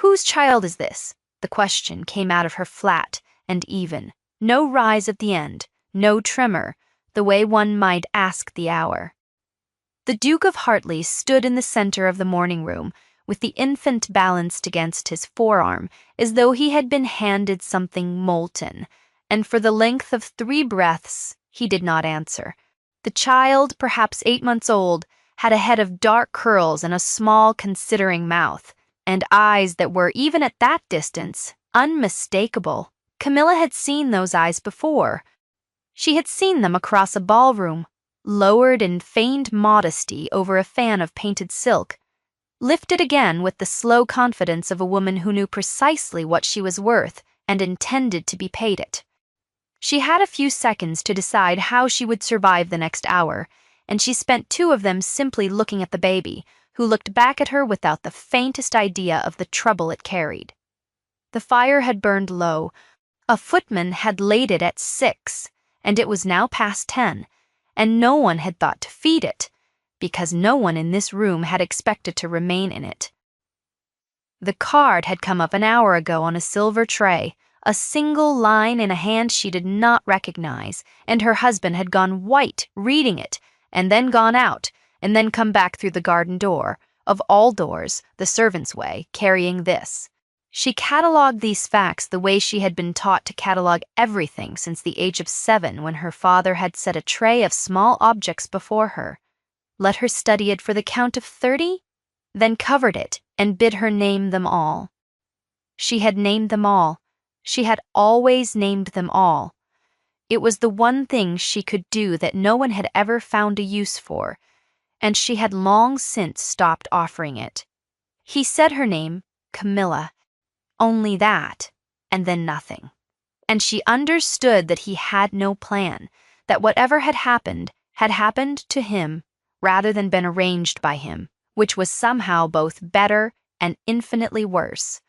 Whose child is this? The question came out of her flat and even. No rise at the end, no tremor, the way one might ask the hour. The Duke of Hartley stood in the center of the morning room, with the infant balanced against his forearm, as though he had been handed something molten, and for the length of 3 breaths he did not answer. The child, perhaps 8 months old, had a head of dark curls and a small, considering mouth, and eyes that were, even at that distance, unmistakable. Camilla had seen those eyes before. She had seen them across a ballroom, lowered in feigned modesty over a fan of painted silk, lifted again with the slow confidence of a woman who knew precisely what she was worth and intended to be paid it. She had a few seconds to decide how she would survive the next hour, and she spent 2 of them simply looking at the baby, who looked back at her without the faintest idea of the trouble it carried. The fire had burned low. A footman had laid it at 6, and it was now past 10, and no one had thought to feed it, because no one in this room had expected to remain in it. The card had come up an hour ago on a silver tray, a single line in a hand she did not recognize, and her husband had gone white reading it, and then gone out, and then come back through the garden door, of all doors, the servant's way, carrying this. She catalogued these facts the way she had been taught to catalogue everything since the age of 7, when her father had set a tray of small objects before her, let her study it for the count of 30, then covered it and bid her name them all. She had named them all. She had always named them all. It was the one thing she could do that no one had ever found a use for, and she had long since stopped offering it. He said her name, Camilla. Only that, and then nothing. And she understood that he had no plan, that whatever had happened to him rather than been arranged by him, which was somehow both better and infinitely worse.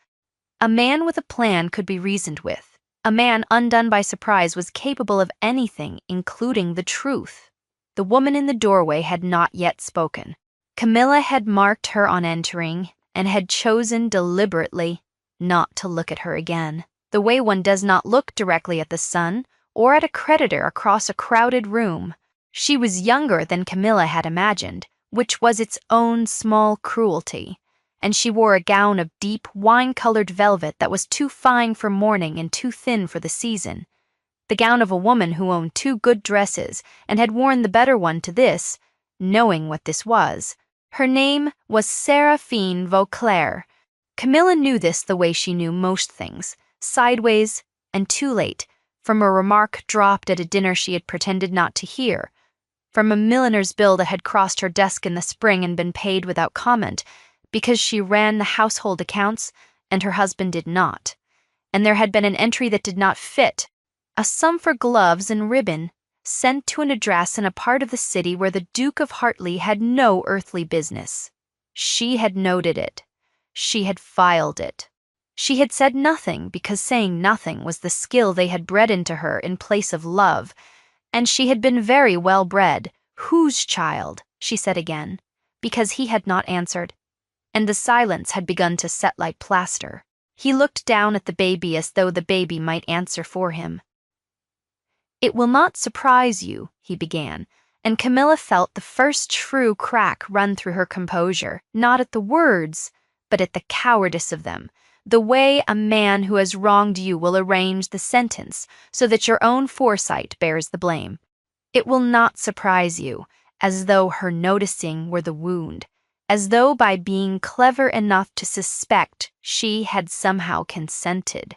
A man with a plan could be reasoned with. A man undone by surprise was capable of anything, including the truth. The woman in the doorway had not yet spoken. Camilla had marked her on entering and had chosen deliberately not to look at her again, the way one does not look directly at the sun or at a creditor across a crowded room. She was younger than Camilla had imagined, which was its own small cruelty, and she wore a gown of deep wine-colored velvet that was too fine for mourning and too thin for the season. The gown of a woman who owned 2 good dresses and had worn the better one to this, knowing what this was. Her name was Séraphine Vauclair. Camilla knew this the way she knew most things, sideways and too late, from a remark dropped at a dinner she had pretended not to hear, from a milliner's bill that had crossed her desk in the spring and been paid without comment, because she ran the household accounts and her husband did not, and there had been an entry that did not fit, a sum for gloves and ribbon, sent to an address in a part of the city where the Duke of Hartley had no earthly business. She had noted it. She had filed it. She had said nothing because saying nothing was the skill they had bred into her in place of love, and she had been very well bred. Whose child? She said again, because he had not answered, and the silence had begun to set like plaster. He looked down at the baby as though the baby might answer for him. "It will not surprise you," he began, and Camilla felt the first true crack run through her composure, not at the words, but at the cowardice of them, the way a man who has wronged you will arrange the sentence so that your own foresight bears the blame. "It will not surprise you," as though her noticing were the wound, as though by being clever enough to suspect she had somehow consented.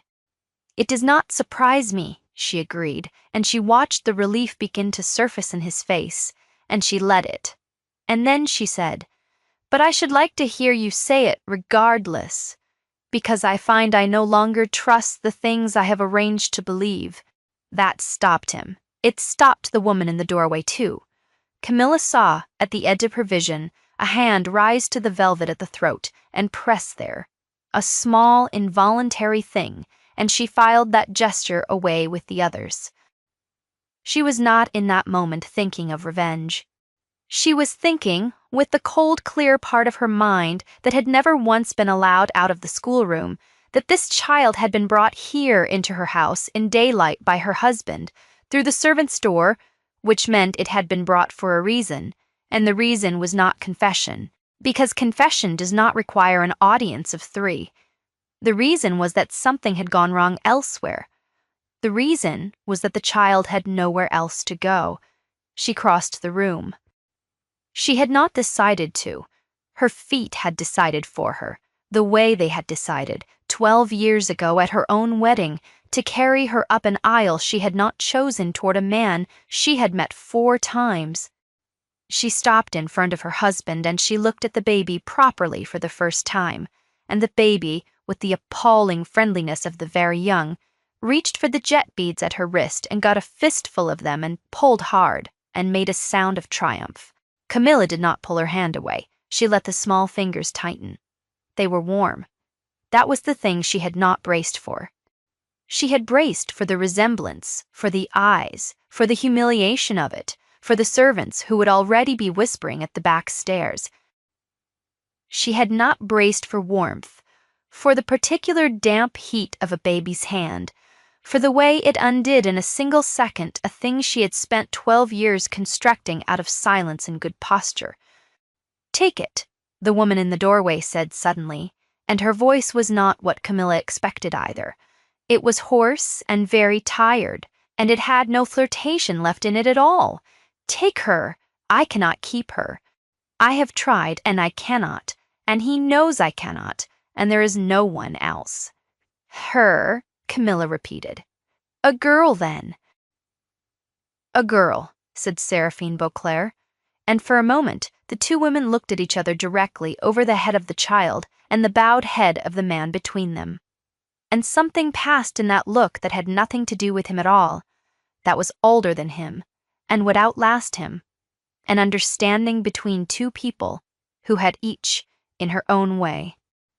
"It does not surprise me," she agreed, and she watched the relief begin to surface in his face, and she let it. And then she said, "But I should like to hear you say it regardless, because I find I no longer trust the things I have arranged to believe." That stopped him. It stopped the woman in the doorway, too. Camilla saw, at the edge of her vision, a hand rise to the velvet at the throat and press there. A small, involuntary thing, and she filed that gesture away with the others. She was not in that moment thinking of revenge. She was thinking, with the cold, clear part of her mind that had never once been allowed out of the schoolroom, that this child had been brought here into her house in daylight by her husband, through the servant's door, which meant it had been brought for a reason, and the reason was not confession, because confession does not require an audience of 3. The reason was that something had gone wrong elsewhere. The reason was that the child had nowhere else to go. She crossed the room. She had not decided to. Her feet had decided for her, the way they had decided, 12 years ago at her own wedding, to carry her up an aisle she had not chosen toward a man she had met 4 times. She stopped in front of her husband and she looked at the baby properly for the first time, and the baby, with the appalling friendliness of the very young, reached for the jet beads at her wrist and got a fistful of them and pulled hard and made a sound of triumph. Camilla did not pull her hand away. She let the small fingers tighten. They were warm. That was the thing she had not braced for. She had braced for the resemblance, for the eyes, for the humiliation of it, for the servants who would already be whispering at the back stairs. She had not braced for warmth, for the particular damp heat of a baby's hand, for the way it undid in a single second a thing she had spent 12 years constructing out of silence and good posture. "Take it," the woman in the doorway said suddenly, and her voice was not what Camilla expected either. It was hoarse and very tired, and it had no flirtation left in it at all. "Take her. I cannot keep her. I have tried, and I cannot, and he knows I cannot, and there is no one else." "Her," Camilla repeated. "A girl, then." "A girl," said Seraphine Beauclair, and for a moment the 2 women looked at each other directly over the head of the child and the bowed head of the man between them. And something passed in that look that had nothing to do with him at all, that was older than him, and would outlast him, an understanding between 2 people who had each, in her own way,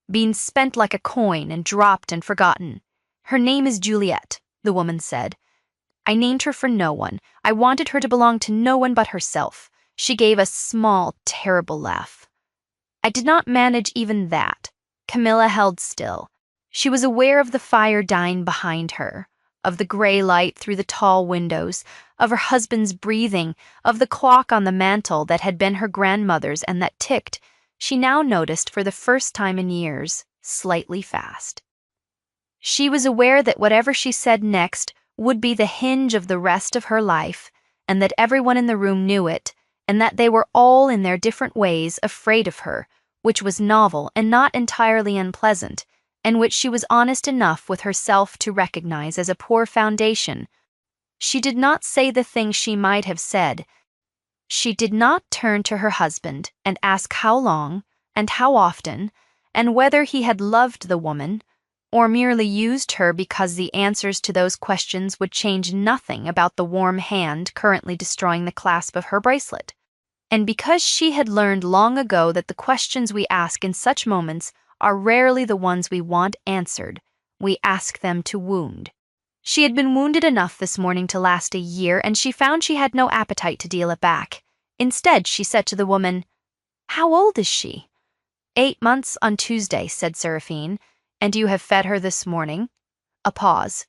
been spent like a coin and dropped and forgotten. "Her name is Juliet," the woman said. "I named her for no one. I wanted her to belong to no one but herself." She gave a small, terrible laugh. "I did not manage even that." Camilla held still. She was aware of the fire dying behind her, of the gray light through the tall windows, of her husband's breathing, of the clock on the mantel that had been her grandmother's and that ticked, she now noticed for the first time in years, slightly fast. She was aware that whatever she said next would be the hinge of the rest of her life, and that everyone in the room knew it, and that they were all in their different ways afraid of her, which was novel and not entirely unpleasant, and which she was honest enough with herself to recognize as a poor foundation. She did not say the thing she might have said. She did not turn to her husband and ask how long, and how often, and whether he had loved the woman, or merely used her because the answers to those questions would change nothing about the warm hand currently destroying the clasp of her bracelet. And because she had learned long ago that the questions we ask in such moments are rarely the ones we want answered, we ask them to wound. She had been wounded enough this morning to last a year, and she found she had no appetite to deal it back. Instead, she said to the woman, "How old is she?" 8 months on Tuesday," said Seraphine. "And you have fed her this morning?" A pause.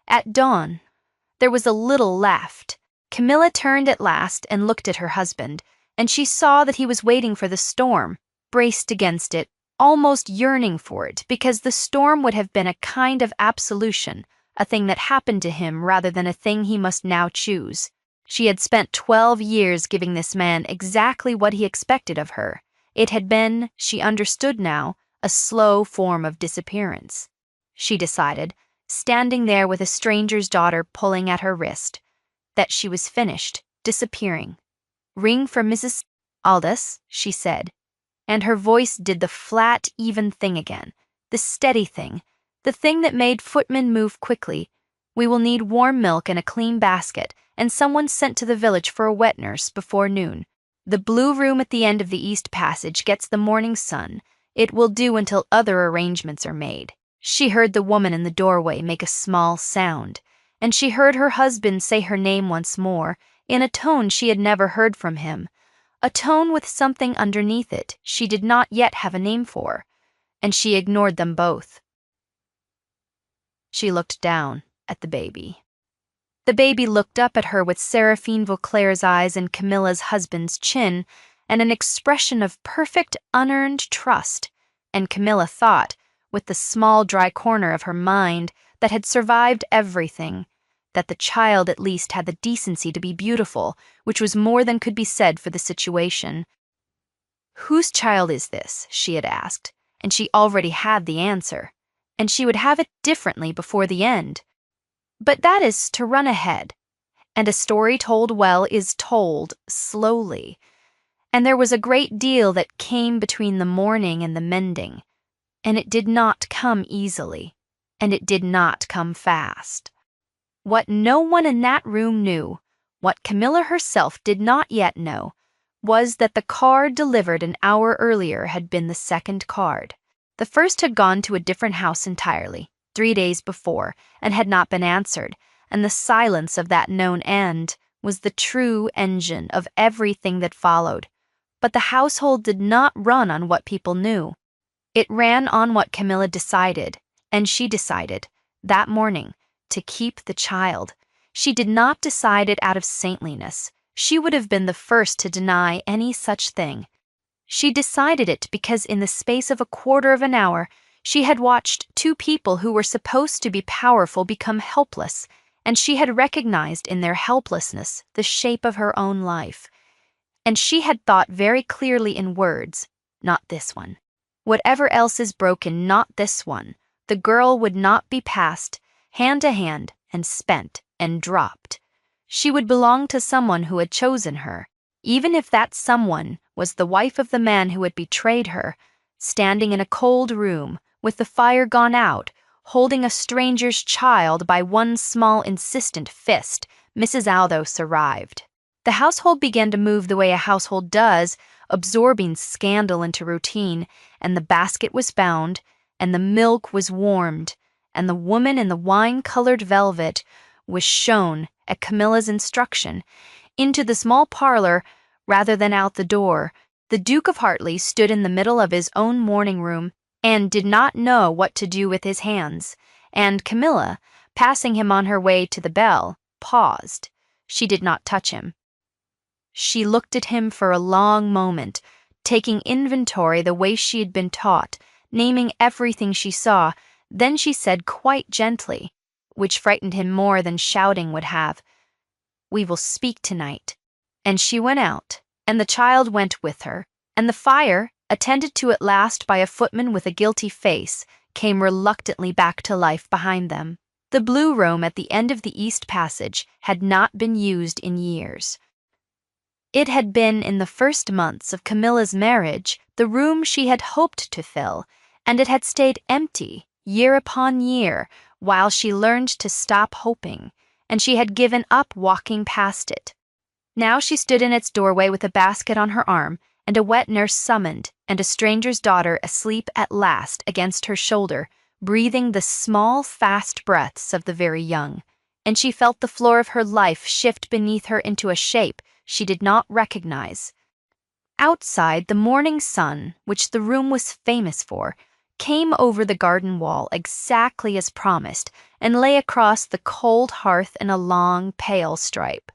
"At dawn." There was a little left. Camilla turned at last and looked at her husband, and she saw that he was waiting for the storm, braced against it, almost yearning for it, because the storm would have been a kind of absolution, a thing that happened to him rather than a thing he must now choose. She had spent 12 years giving this man exactly what he expected of her. It had been, she understood now, a slow form of disappearance. She decided, standing there with a stranger's daughter pulling at her wrist, that she was finished, disappearing. "Ring for Mrs. Aldous," she said, and her voice did the flat, even thing again, the steady thing, the thing that made footmen move quickly. "We will need warm milk and a clean basket, and someone sent to the village for a wet nurse before noon. The blue room at the end of the east passage gets the morning sun. It will do until other arrangements are made." She heard the woman in the doorway make a small sound, and she heard her husband say her name once more, in a tone she had never heard from him, a tone with something underneath it she did not yet have a name for, and she ignored them both. She looked down at the baby. The baby looked up at her with Seraphine Vauclair's eyes and Camilla's husband's chin, and an expression of perfect, unearned trust, and Camilla thought, with the small, dry corner of her mind that had survived everything, that the child at least had the decency to be beautiful, which was more than could be said for the situation. Whose child is this? She had asked, and she already had the answer, and she would have it differently before the end. But that is to run ahead, and a story told well is told slowly, and there was a great deal that came between the mourning and the mending, and it did not come easily, and it did not come fast. What no one in that room knew, what Camilla herself did not yet know, was that the card delivered an hour earlier had been the second card. The first had gone to a different house entirely, 3 days before, and had not been answered, and the silence of that known end was the true engine of everything that followed. But the household did not run on what people knew. It ran on what Camilla decided, and she decided, that morning, to keep the child. She did not decide it out of saintliness. She would have been the first to deny any such thing. She decided it because in the space of a quarter of an hour, she had watched 2 people who were supposed to be powerful become helpless, and she had recognized in their helplessness the shape of her own life. And she had thought very clearly in words, not this one. Whatever else is broken, not this one. The girl would not be passed, hand to hand, and spent, and dropped. She would belong to someone who had chosen her, even if that someone was the wife of the man who had betrayed her, standing in a cold room, with the fire gone out, holding a stranger's child by one small insistent fist. Mrs. Aldous arrived. The household began to move the way a household does, absorbing scandal into routine, and the basket was bound, and the milk was warmed, and the woman in the wine-colored velvet was shown, at Camilla's instruction, into the small parlor rather than out the door. The Duke of Hartley stood in the middle of his own morning room and did not know what to do with his hands, and Camilla, passing him on her way to the bell, paused. She did not touch him. She looked at him for a long moment, taking inventory the way she had been taught, naming everything she saw. Then she said quite gently, which frightened him more than shouting would have, "We will speak tonight." And she went out, and the child went with her, and the fire, attended to at last by a footman with a guilty face, came reluctantly back to life behind them. The blue room at the end of the east passage had not been used in years. It had been, in the first months of Camilla's marriage, the room she had hoped to fill, and it had stayed empty, year upon year, while she learned to stop hoping, and she had given up walking past it. Now she stood in its doorway with a basket on her arm, and a wet nurse summoned, and a stranger's daughter asleep at last against her shoulder, breathing the small, fast breaths of the very young, and she felt the floor of her life shift beneath her into a shape she did not recognize. Outside, the morning sun, which the room was famous for, came over the garden wall exactly as promised, and lay across the cold hearth in a long, pale stripe.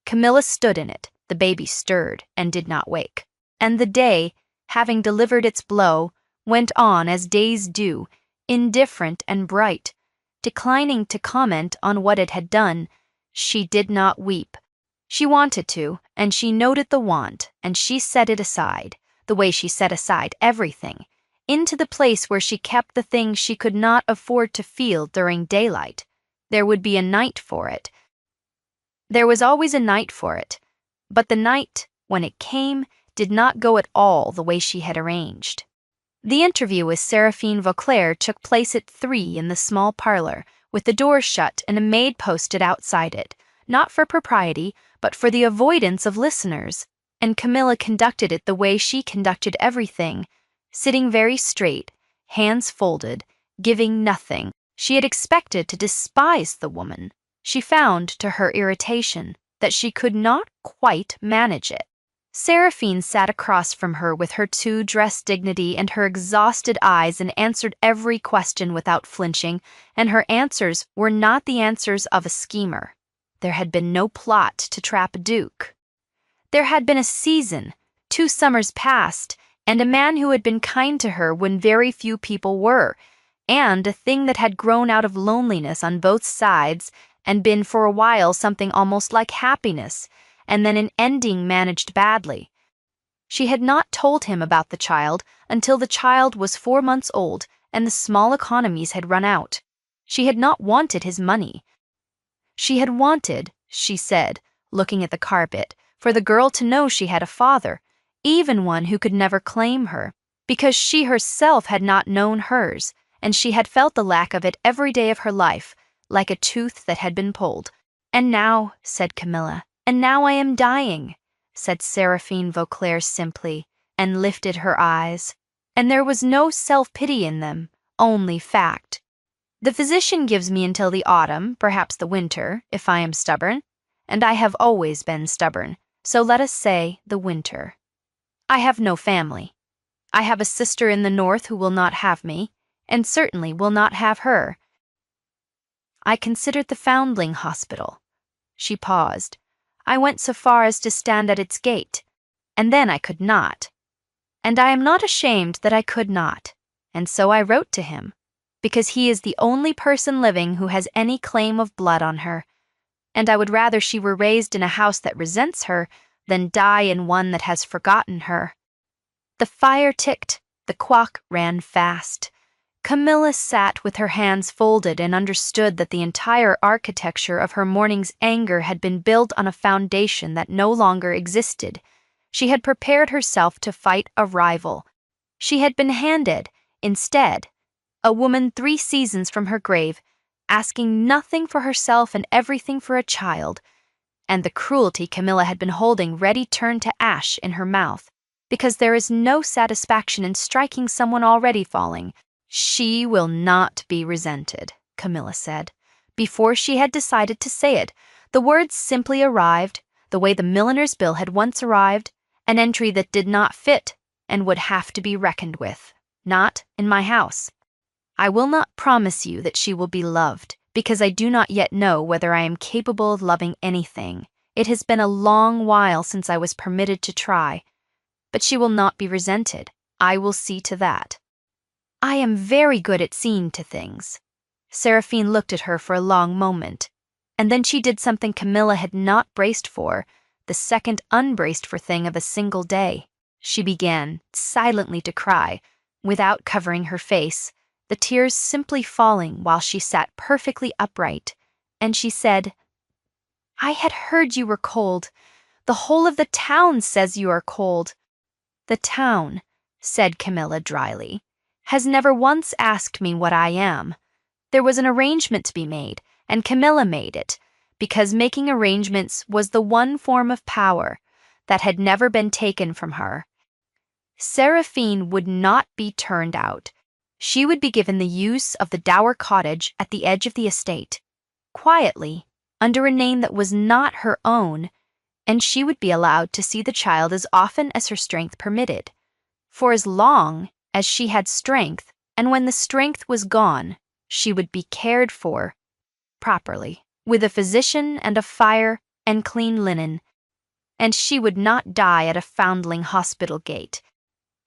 Camilla stood in it, the baby stirred, and did not wake. And the day, having delivered its blow, went on as days do, indifferent and bright. Declining to comment on what it had done, she did not weep. She wanted to, and she noted the want, and she set it aside, the way she set aside everything, into the place where she kept the things she could not afford to feel during daylight. There would be a night for it. There was always a night for it, but the night, when it came, did not go at all the way she had arranged. The interview with Seraphine Vauclair took place at 3 in the small parlor, with the door shut and a maid posted outside it, not for propriety, but for the avoidance of listeners, and Camilla conducted it the way she conducted everything, sitting very straight, hands folded, giving nothing. She had expected to despise the woman. She found, to her irritation, that she could not quite manage it. Seraphine sat across from her with her two-dress dignity and her exhausted eyes and answered every question without flinching, and her answers were not the answers of a schemer. There had been no plot to trap a duke. There had been a season, 2 summers past, and a man who had been kind to her when very few people were, and a thing that had grown out of loneliness on both sides and been for a while something almost like happiness, and then an ending managed badly. She had not told him about the child until the child was 4 months old and the small economies had run out. She had not wanted his money. She had wanted, she said, looking at the carpet, for the girl to know she had a father, even one who could never claim her, because she herself had not known hers, and she had felt the lack of it every day of her life, like a tooth that had been pulled. "And now," said Camilla, "and now I am dying," said Seraphine Vauclair simply, and lifted her eyes. And there was no self-pity in them, only fact. "The physician gives me until the autumn, perhaps the winter, if I am stubborn, and I have always been stubborn, so let us say the winter. I have no family. I have a sister in the north who will not have me, and certainly will not have her. I considered the foundling hospital." She paused. "I went so far as to stand at its gate, and then I could not. And I am not ashamed that I could not, and so I wrote to him, because he is the only person living who has any claim of blood on her, and I would rather she were raised in a house that resents her than die in one that has forgotten her." The fire ticked, the clock ran fast. Camilla sat with her hands folded and understood that the entire architecture of her morning's anger had been built on a foundation that no longer existed. She had prepared herself to fight a rival. She had been handed, instead, a woman 3 seasons from her grave, asking nothing for herself and everything for a child, and the cruelty Camilla had been holding ready turned to ash in her mouth, because there is no satisfaction in striking someone already falling. "She will not be resented," Camilla said. Before she had decided to say it, the words simply arrived, the way the milliner's bill had once arrived, an entry that did not fit and would have to be reckoned with. "Not in my house. I will not promise you that she will be loved, because I do not yet know whether I am capable of loving anything. It has been a long while since I was permitted to try. But she will not be resented. I will see to that. I am very good at seeing to things." Seraphine looked at her for a long moment, and then she did something Camilla had not braced for, the second unbraced for thing of a single day. She began, silently, to cry, without covering her face, the tears simply falling while she sat perfectly upright, and she said, "I had heard you were cold. The whole of the town says you are cold." "The town," said Camilla dryly, "has never once asked me what I am. There was an arrangement to be made, and Camilla made it, because making arrangements was the one form of power that had never been taken from her. Seraphine would not be turned out. She would be given the use of the dower cottage at the edge of the estate, quietly, under a name that was not her own, and she would be allowed to see the child as often as her strength permitted, for as long as she had strength, and when the strength was gone, she would be cared for properly, with a physician and a fire and clean linen, and she would not die at a foundling hospital gate.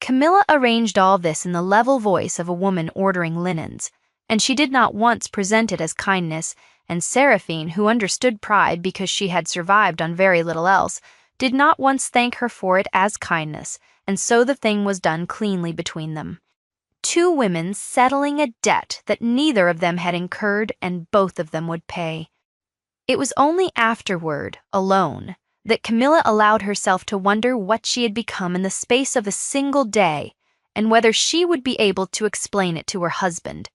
Camilla arranged all this in the level voice of a woman ordering linens, and she did not once present it as kindness, and Seraphine, who understood pride because she had survived on very little else, did not once thank her for it as kindness, and so the thing was done cleanly between them. 2 women settling a debt that neither of them had incurred and both of them would pay. It was only afterward, alone, that Camilla allowed herself to wonder what she had become in the space of a single day, and whether she would be able to explain it to her husband,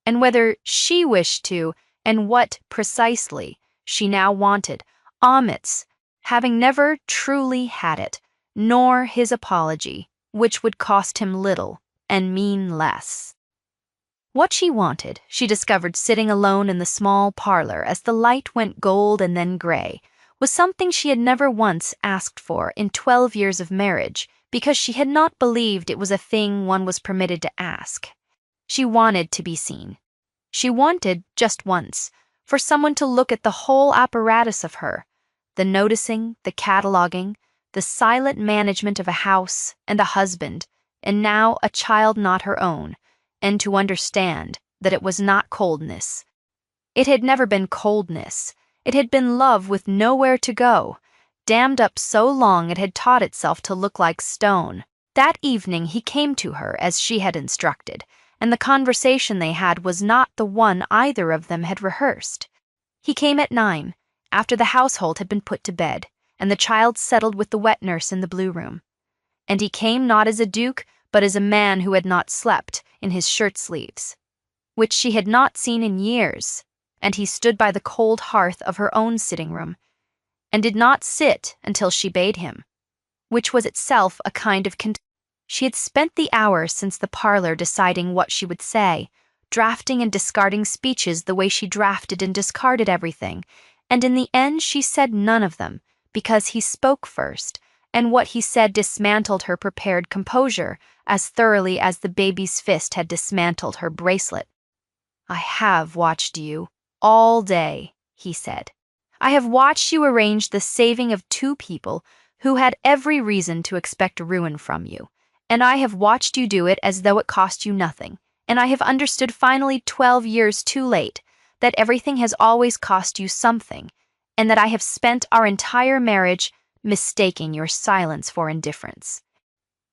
and whether she wished to, and what, precisely, she now wanted, Amit's, having never truly had it, nor his apology, which would cost him little and mean less. What she wanted, she discovered sitting alone in the small parlor as the light went gold and then gray, was something she had never once asked for in 12 years of marriage, because she had not believed it was a thing one was permitted to ask. She wanted to be seen. She wanted, just once, for someone to look at the whole apparatus of her, the noticing, the cataloging, the silent management of a house and a husband, and now a child not her own, and to understand that it was not coldness. It had never been coldness. It had been love with nowhere to go, dammed up so long it had taught itself to look like stone. That evening he came to her as she had instructed, and the conversation they had was not the one either of them had rehearsed. He came at 9, after the household had been put to bed, and the child settled with the wet nurse in the blue room. And he came not as a duke, but as a man who had not slept, in his shirt sleeves, which she had not seen in years, and he stood by the cold hearth of her own sitting room, and did not sit until she bade him, which was itself a kind of She had spent the hour since the parlor deciding what she would say, drafting and discarding speeches the way she drafted and discarded everything, and in the end she said none of them, because he spoke first, and what he said dismantled her prepared composure as thoroughly as the baby's fist had dismantled her bracelet. "I have watched you all day," he said. "I have watched you arrange the saving of 2 people who had every reason to expect ruin from you, and I have watched you do it as though it cost you nothing, and I have understood finally 12 years too late that everything has always cost you something, and that I have spent our entire marriage mistaking your silence for indifference."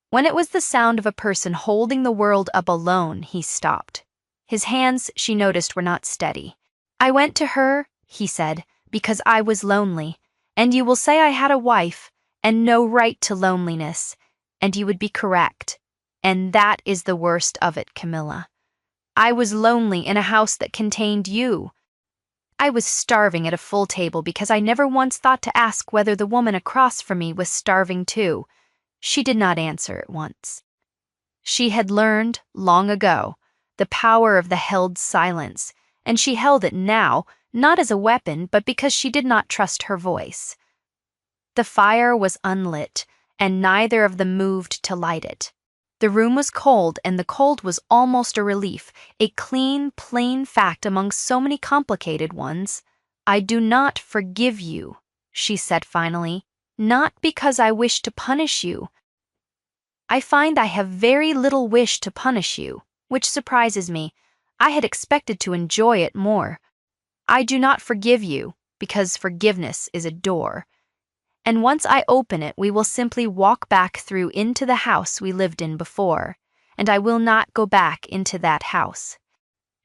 When it was the sound of a person holding the world up alone, he stopped. His hands, she noticed, were not steady. "I went to her," he said, "because I was lonely, and you will say I had a wife, and no right to loneliness, and you would be correct. And that is the worst of it, Camilla. I was lonely in a house that contained you. I was starving at a full table because I never once thought to ask whether the woman across from me was starving too." She did not answer at once. She had learned, long ago, the power of the held silence, and she held it now, not as a weapon, but because she did not trust her voice. The fire was unlit, and neither of them moved to light it. The room was cold, and the cold was almost a relief, a clean, plain fact among so many complicated ones. "I do not forgive you," she said finally, "not because I wish to punish you. I find I have very little wish to punish you, which surprises me. I had expected to enjoy it more. I do not forgive you, because forgiveness is a door. And once I open it, we will simply walk back through into the house we lived in before, and I will not go back into that house.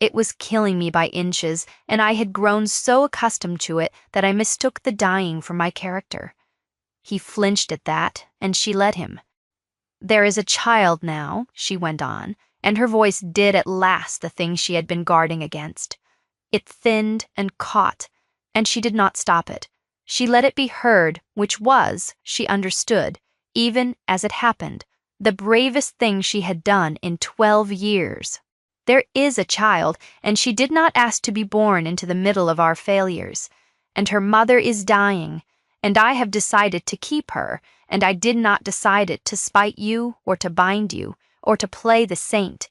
It was killing me by inches, and I had grown so accustomed to it that I mistook the dying for my character." He flinched at that, and she let him. "There is a child now," she went on, and her voice did at last the thing she had been guarding against. It thinned and caught, and she did not stop it. She let it be heard, which was, she understood, even as it happened, the bravest thing she had done in 12 years. "There is a child, and she did not ask to be born into the middle of our failures. And her mother is dying, and I have decided to keep her, and I did not decide it to spite you or to bind you or to play the saint.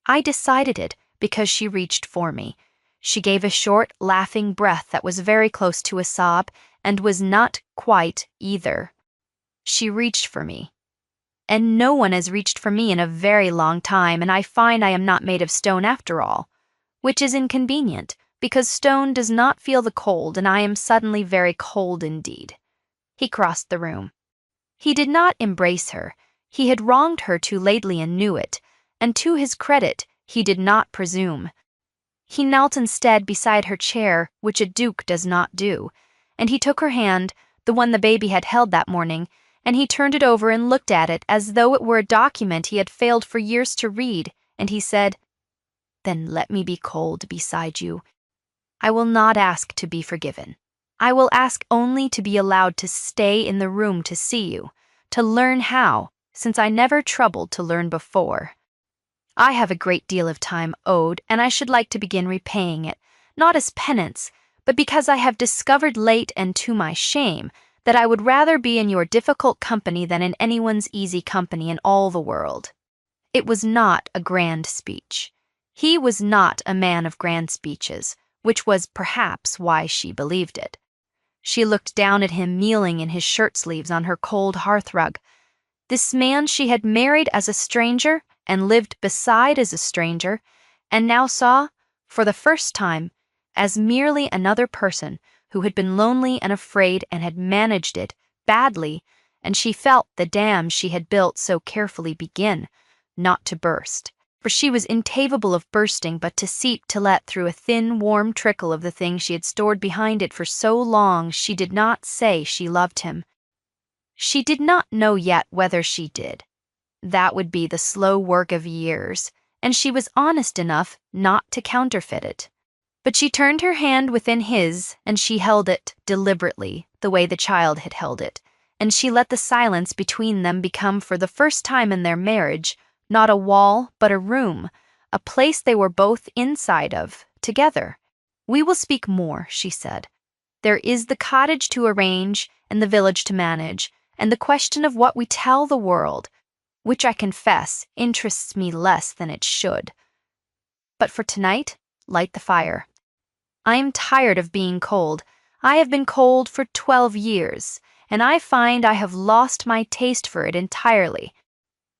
I decided it because she reached for me." She gave a short, laughing breath that was very close to a sob, and was not quite either. "She reached for me. And no one has reached for me in a very long time, and I find I am not made of stone after all, which is inconvenient, because stone does not feel the cold, and I am suddenly very cold indeed." He crossed the room. He did not embrace her. He had wronged her too lately and knew it, and to his credit, he did not presume. He knelt instead beside her chair, which a duke does not do, and he took her hand, the one the baby had held that morning, and he turned it over and looked at it as though it were a document he had failed for years to read, and he said, "Then let me be cold beside you. I will not ask to be forgiven. I will ask only to be allowed to stay in the room to see you, to learn how, since I never troubled to learn before. I have a great deal of time owed, and I should like to begin repaying it, not as penance, but because I have discovered late and to my shame that I would rather be in your difficult company than in anyone's easy company in all the world." It was not a grand speech. He was not a man of grand speeches, which was perhaps why she believed it. She looked down at him kneeling in his shirt-sleeves on her cold hearthrug. This man she had married as a stranger and lived beside as a stranger, and now saw, for the first time, as merely another person who had been lonely and afraid and had managed it badly, and she felt the dam she had built so carefully begin, not to burst, for she was incapable of bursting but to seep to let through a thin, warm trickle of the thing she had stored behind it for so long. She did not say she loved him. She did not know yet whether she did. That would be the slow work of years, and she was honest enough not to counterfeit it. But she turned her hand within his, and she held it deliberately, the way the child had held it, and she let the silence between them become, for the first time in their marriage, not a wall but a room, a place they were both inside of, together. "We will speak more," she said. "There is the cottage to arrange and the village to manage, and the question of what we tell the world, which I confess interests me less than it should. But for tonight, light the fire. I am tired of being cold. I have been cold for 12 years, and I find I have lost my taste for it entirely."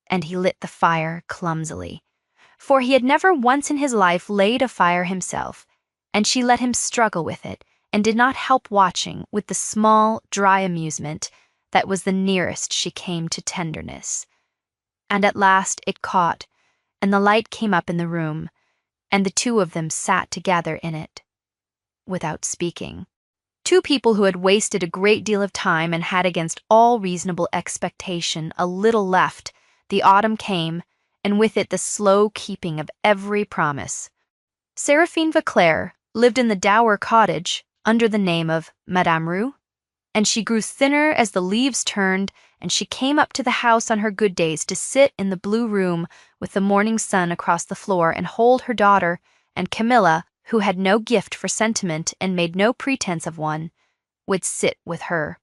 And he lit the fire clumsily, for he had never once in his life laid a fire himself, and she let him struggle with it, and did not help watching with the small, dry amusement that was the nearest she came to tenderness. And at last it caught, and the light came up in the room, and the two of them sat together in it, without speaking. Two people who had wasted a great deal of time and had against all reasonable expectation a little left. The autumn came, and with it the slow keeping of every promise. Seraphine Vauclair lived in the dower cottage under the name of Madame Rue, and she grew thinner as the leaves turned, and she came up to the house on her good days to sit in the blue room with the morning sun across the floor and hold her daughter, and Camilla, who had no gift for sentiment and made no pretense of one, would sit with her.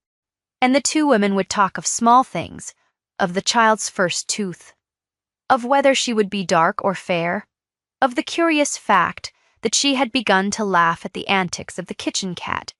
And the two women would talk of small things, of the child's first tooth, of whether she would be dark or fair, of the curious fact that she had begun to laugh at the antics of the kitchen cat,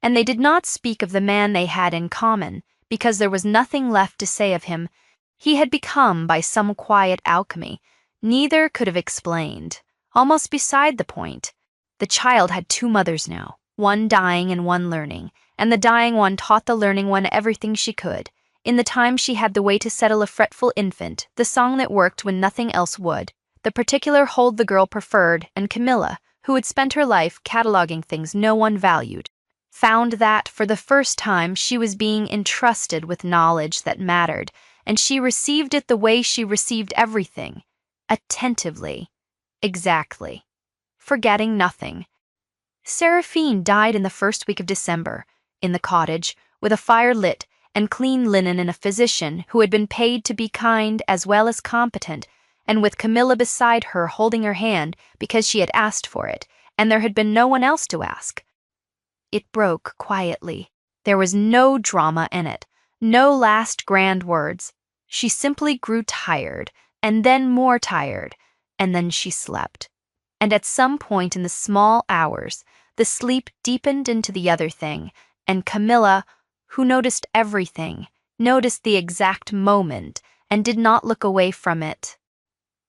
and they did not speak of the man they had in common, because there was nothing left to say of him. He had become, by some quiet alchemy, neither could have explained, almost beside the point. The child had two mothers now, one dying and one learning, and the dying one taught the learning one everything she could. In the time she had the way to settle a fretful infant, the song that worked when nothing else would, the particular hold the girl preferred, and Camilla, who had spent her life cataloguing things no one valued, found that, for the first time, she was being entrusted with knowledge that mattered, and she received it the way she received everything, attentively, exactly, forgetting nothing. Seraphine died in the first week of December, in the cottage, with a fire lit, and clean linen and a physician who had been paid to be kind as well as competent, and with Camilla beside her holding her hand because she had asked for it, and there had been no one else to ask. It broke quietly. There was no drama in it, no last grand words. She simply grew tired, and then more tired, and then she slept. And at some point in the small hours, the sleep deepened into the other thing, and Camilla, who noticed everything, noticed the exact moment, and did not look away from it,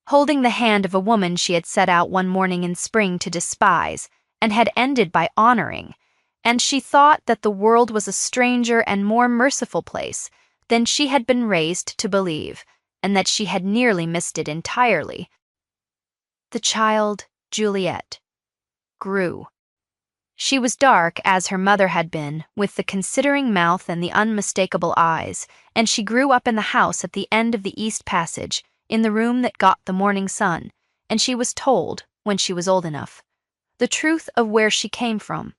holding the hand of a woman she had set out one morning in spring to despise, and had ended by honoring, and she thought that the world was a stranger and more merciful place than she had been raised to believe, and that she had nearly missed it entirely. The child, Juliet, grew. She was dark as her mother had been, with the considering mouth and the unmistakable eyes, and she grew up in the house at the end of the East Passage, in the room that got the morning sun, and she was told, when she was old enough, the truth of where she came from,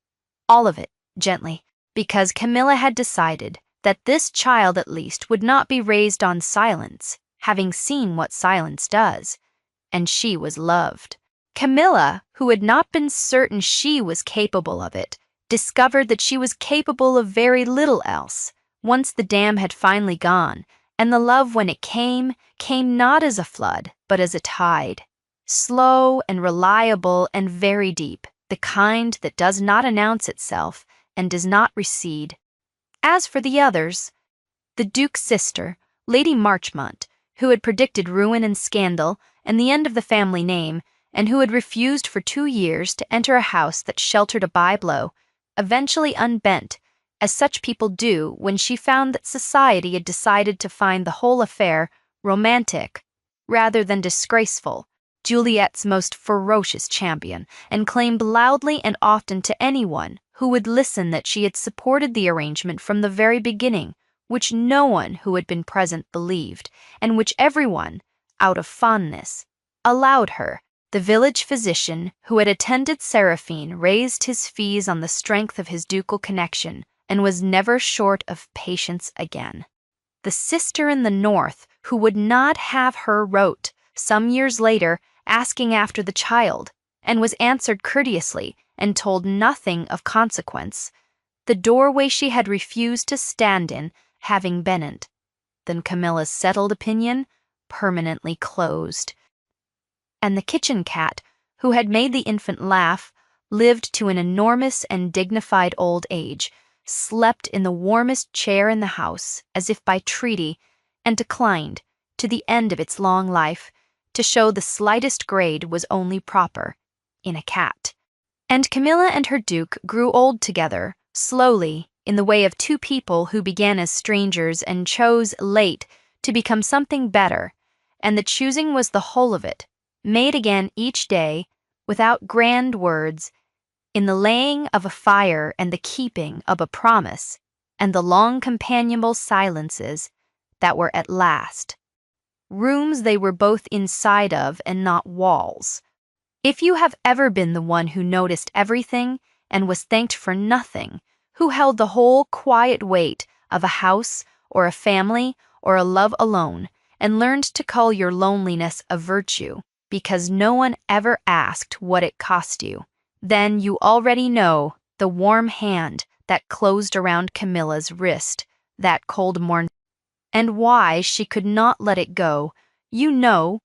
all of it, gently, because Camilla had decided that this child at least would not be raised on silence, having seen what silence does, and she was loved. Camilla, who had not been certain she was capable of it, discovered that she was capable of very little else, once the dam had finally gone, and the love when it came not as a flood, but as a tide. Slow and reliable and very deep, the kind that does not announce itself and does not recede. As for the others, the Duke's sister, Lady Marchmont, who had predicted ruin and scandal and the end of the family name, and who had refused for 2 years to enter a house that sheltered a byblow, eventually unbent, as such people do when she found that society had decided to find the whole affair romantic rather than disgraceful, Juliet's most ferocious champion, and claimed loudly and often to anyone who would listen that she had supported the arrangement from the very beginning, which no one who had been present believed, and which everyone, out of fondness, allowed her. The village physician who had attended Seraphine raised his fees on the strength of his ducal connection, and was never short of patience again. The sister in the north who would not have her wrote, some years later, asking after the child, and was answered courteously and told nothing of consequence, the doorway she had refused to stand in having been then Camilla's settled opinion permanently closed. And the kitchen cat, who had made the infant laugh, lived to an enormous and dignified old age, slept in the warmest chair in the house, as if by treaty, and declined, to the end of its long life, to show the slightest grade was only proper in a cat. And Camilla and her Duke grew old together, slowly, in the way of 2 people who began as strangers and chose, late, to become something better, and the choosing was the whole of it, made again each day, without grand words, in the laying of a fire and the keeping of a promise, and the long companionable silences that were at last rooms they were both inside of and not walls. If you have ever been the one who noticed everything and was thanked for nothing, who held the whole quiet weight of a house or a family or a love alone, and learned to call your loneliness a virtue because no one ever asked what it cost you, then you already know the warm hand that closed around Camilla's wrist that cold morn, and why she could not let it go. You know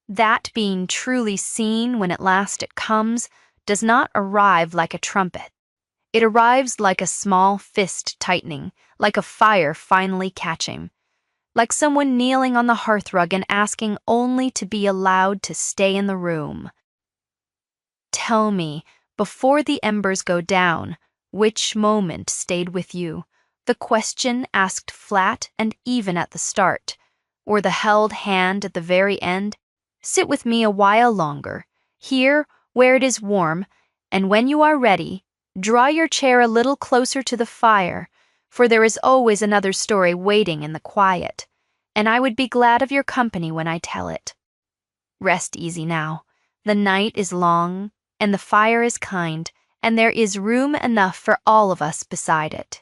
that being truly seen when at last it comes does not arrive like a trumpet. It arrives like a small fist tightening, like a fire finally catching, like someone kneeling on the hearthrug and asking only to be allowed to stay in the room. Tell me, before the embers go down, which moment stayed with you, the question asked flat and even at the start, or the held hand at the very end? Sit with me a while longer, here where it is warm, and when you are ready, draw your chair a little closer to the fire, for there is always another story waiting in the quiet, and I would be glad of your company when I tell it. Rest easy now. The night is long, and the fire is kind, and there is room enough for all of us beside it.